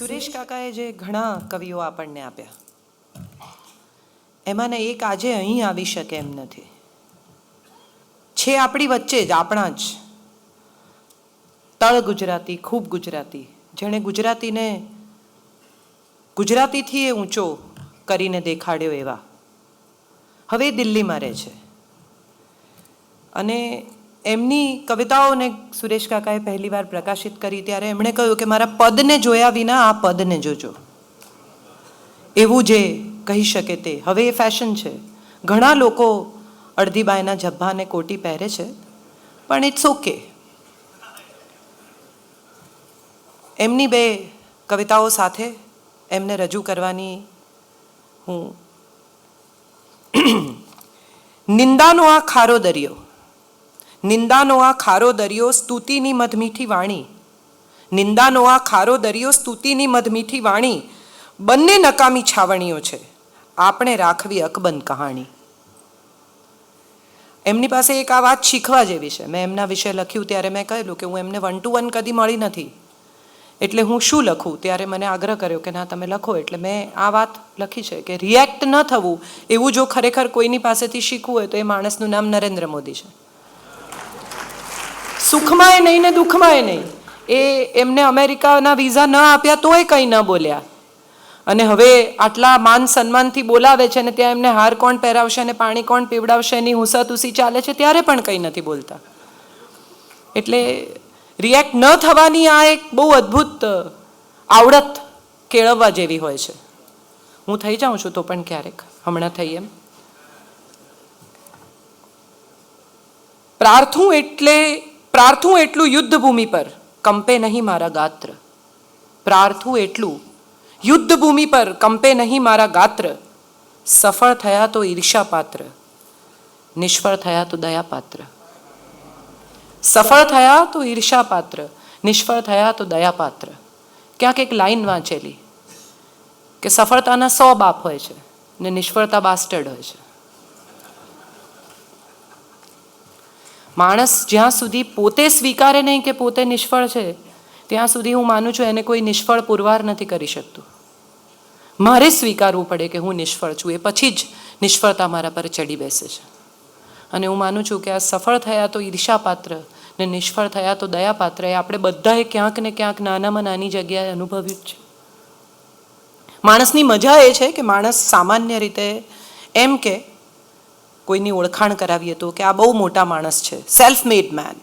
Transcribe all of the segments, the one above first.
સુરેશ કાકાએ જે ઘણા કવિઓ આપણને આપ્યા, એમાંને એક આજે અહીં આવી શકે એમ નથી. છે આપણી વચ્ચે જ, આપણા જ તળ ગુજરાતી, ખૂબ ગુજરાતી, જેણે ગુજરાતીને ગુજરાતીથી એ ઊંચો કરીને દેખાડ્યો એવા. હવે દિલ્હીમાં રહે છે અને એમની કવિતાઓને સુરેશ કાકાએ પહેલી વાર પ્રકાશિત કરી ત્યારે એમણે કહ્યું કે મારા પદને જોયા વિના આ પદને જોજો. એવું જે કહી શકે તે હવે એ ફેશન છે. ઘણા લોકો અડધી બાયના જબ્બાને કોટી પહેરે છે, પણ ઇટ્સ ઓકે. એમની બે કવિતાઓ સાથે એમને રજૂ કરવાની હું. નિંદાનો આ ખારો દરિયો, નિંદાનો આ ખારો દરિયો, સ્તુતિની મધમીઠી વાણી. નિંદાનો આ ખારો દરિયો, સ્તુતિની મધમીઠી વાણી, બંને નકામી છાવણીઓ છે, આપણે રાખવી અકબંધ કહાણી. એમની પાસે એક આ વાત શીખવા જેવી છે. મેં એમના વિશે લખ્યું ત્યારે મેં કહેલું કે હું એમને 1 to 1 કદી મળી નથી, એટલે હું શું લખું. ત્યારે મને આગ્રહ કર્યો કે ના તમે લખો. એટલે મેં આ વાત લખી છે કે રિએક્ટ ન થવું, એવું જો ખરેખર કોઈની પાસેથી શીખવું હોય તો એ માણસનું નામ નરેન્દ્ર મોદી છે. સુખમાંય નહીં ને દુઃખમાંય નહીં. એ એમને અમેરિકાના વિઝા ન આપ્યા તોય કંઈ ન બોલ્યા, અને હવે આટલા માન સન્માનથી બોલાવે છે ને ત્યાં એમને હાર કોણ પહેરાવશે અને પાણી કોણ પીવડાવશે એની હુસાતુસી ચાલે છે, ત્યારે પણ કંઈ નથી બોલતા. એટલે રિએક્ટ ન થવાની આ એક બહુ અદ્ભુત આવડત કેળવવા જેવી હોય છે. હું થઈ જાઉં છું તો પણ ક્યારેક, હમણાં થઈ એમ. પ્રાર્થું એટલું યુદ્ધ ભૂમિ પર, કંપે નહીં મારા ગાત્ર. પ્રાર્થું એટલું યુદ્ધ ભૂમિ પર, કંપે નહીં મારા ગાત્ર. સફળ થયા તો ઈર્ષા પાત્ર, નિષ્ફળ થયા તો દયા પાત્ર. સફળ થયા તો ઈર્ષા પાત્ર, નિષ્ફળ થયા તો દયા પાત્ર. ક્યાંક એક લાઈન વાંચેલી કે સફળતાના 100 બાપ હોય છે ને નિષ્ફળતા બાસ્ટર્ડ હોય છે. માણસ જ્યાં સુધી પોતે સ્વીકારે નહીં કે પોતે નિષ્ફળ છે, ત્યાં સુધી હું માનું છું એને કોઈ નિષ્ફળ પુરવાર નથી કરી શકતું. મારે સ્વીકારવું પડે કે હું નિષ્ફળ છું, એ પછી જ નિષ્ફળતા મારા પર ચડી બેસે છે. અને હું માનું છું કે આ સફળ થયા તો ઈર્ષાપાત્ર ને નિષ્ફળ થયા તો દયાપાત્ર, એ આપણે બધાએ ક્યાંક ને ક્યાંક નાનામાં નાની જગ્યાએ અનુભવ્યું જ છે. માણસની મજા એ છે કે માણસ સામાન્ય રીતે એમ કે કોઈની ઓળખાણ કરાવીએ તો કે આ બહુ મોટા માણસ છે, સેલ્ફ મેડ મેન.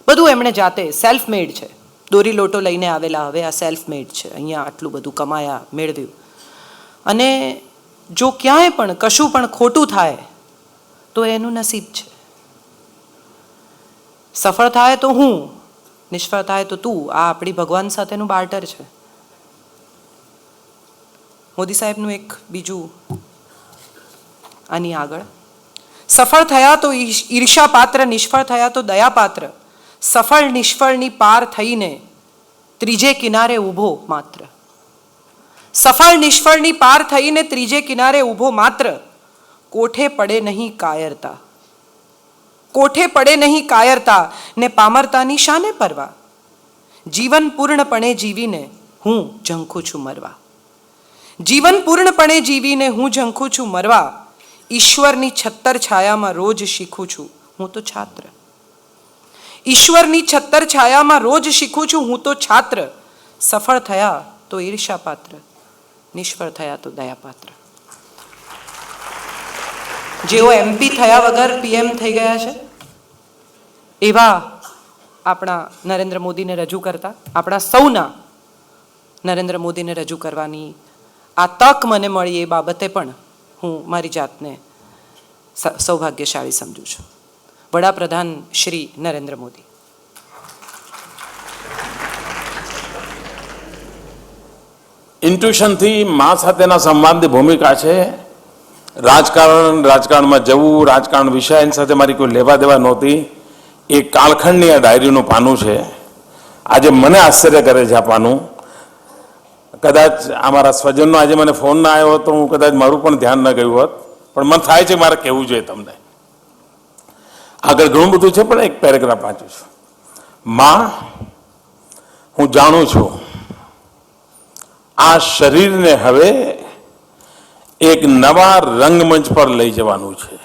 બધું એમણે જાતે સેલ્ફ મેડ છે. દોરી લોટો લઈને આવેલા, હવે આ સેલ્ફ મેડ છે, અહીંયા આટલું બધું કમાયા, મેળવ્યું. અને જો ક્યાંય પણ કશું પણ ખોટું થાય તો એનું નસીબ છે. સફળ થાય તો હું, નિષ્ફળ થાય તો તું. આ આપણી ભગવાન સાથેનું બાર્ટર છે. મોદી સાહેબનું એક બીજું આની આગળ, સફળ થયા તો ઈર્ષા પાત્ર, નિષ્ફળ થયા તો દયા પાત્ર. સફળ નિષ્ફળની પાર થઈને ત્રીજે કિનારે ઊભો માત્ર. સફળ નિષ્ફળની પાર થઈને ત્રીજે કિનારે ઊભો માત્ર. કોઠે પડે નહીં કાયરતા, કોઠે પડે નહીં કાયરતા ને પામરતાની શાને પરવા. જીવન પૂર્ણપણે જીવીને હું ઝંખું છું મરવા. જીવન પૂર્ણપણે જીવીને હું ઝંખું છું મરવા. ઈશ્વરની છત્તર છાયામાં રોજ શીખું છું હું તો છાત્ર. ઈશ્વરની છત્તર છાયામાં રોજ શીખું છું હું તો છાત્ર. સફળ થયા તો ઈર્ષા પાત્ર, નિષ્ફળ થયા તો દયાપાત્ર. જેઓ MP થયા વગર PM થઈ ગયા છે, એવા આપણા નરેન્દ્ર મોદીને રજૂ કરતા, આપણા સૌના નરેન્દ્ર મોદીને રજૂ કરવાની આ તક મને મળી, એ બાબતે પણ હું મારી જાતને સૌભાગ્યશાળી સમજું છું. વડાપ્રધાન શ્રી નરેન્દ્ર મોદી. ઇન્ટ્યુશનથી મા સાથેના સંવાદની ભૂમિકા છે. રાજકારણમાં જવું, રાજકારણ વિષય એની સાથે મારી કોઈ લેવા દેવા નહોતી. એ કાળખંડની આ ડાયરીનું પાનું છે. આજે મને આશ્ચર્ય કરે છે આ પાનું. કદાચ અમારા સ્વજનનો આજે મને ફોન ના આવ્યો તો હું કદાચ મારું પણ ધ્યાન ન ગયું હોત, પણ મને થાય છે મારે કહેવું જોઈએ તમને. આગળ ઘણું બધું છે, પણ એક પેરેગ્રાફ વાંચું છું. માં, હું જાણું છું આ શરીરને હવે એક નવા રંગમંચ પર લઈ જવાનું છે.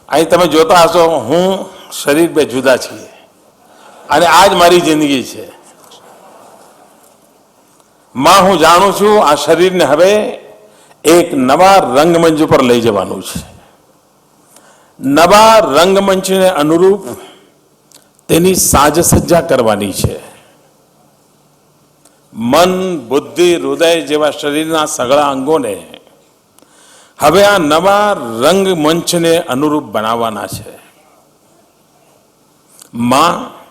અહીં તમે જોતા હશો, હું શરીર બે જુદા છીએ અને આ જ મારી જિંદગી છે. માં હું જાણું છું આ શરીરને હવે એક નવા રંગમંચ પર લઈ જવાનું છે. નવા રંગમંચને અનુરૂપ તેની સાજસજ્જા કરવાની છે. મન, બુદ્ધિ, હૃદય જેવા શરીરના સઘળા અંગોને હવે આ નવા રંગમંચને અનુરૂપ બનાવવાના છે. માં,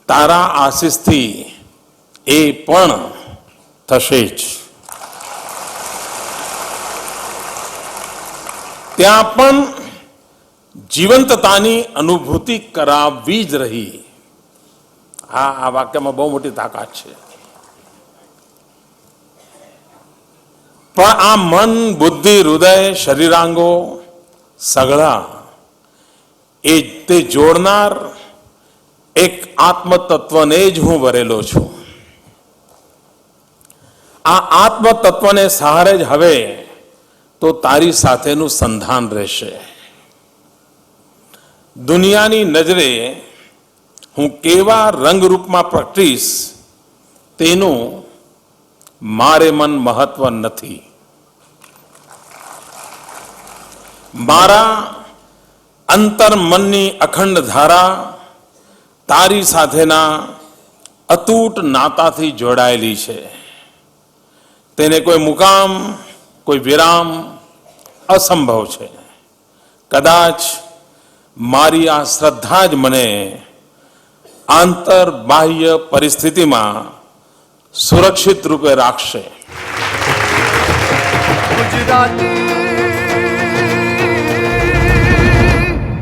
તારા આશીષથી એ પણ થશે જ. ત્યાં પણ જીવંતતાની અનુભૂતિ કરાવવી જ રહી. આ વાક્યમાં બહુ મોટી તાકાત છે. પણ આ મન, બુદ્ધિ, હૃદય, શરીરાંગો સઘળા એ તે જોડનાર એક આત્મતત્વને જ હું ભરેલો છું. આ આત્મતત્વને સહારે જ હવે તો તારી સાથેનું સંધાન રહેશે. દુનિયાની નજરે હું કેવા રંગરૂપમાં પ્રગટીશ તેનું મારે મન મહત્વ નથી. મારા અંતર મનની અખંડ ધારા તારી સાથેના અતૂટ નાતાથી જોડાયેલી છે. તેને કોઈ મુકામ, કોઈ વિરામ અસંભવ છે. કદાચ મારી આ શ્રદ્ધા જ મને આંતર બાહ્ય પરિસ્થિતિમાં સુરક્ષિત રૂપે રાખશે. ગુજરાતી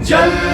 જલ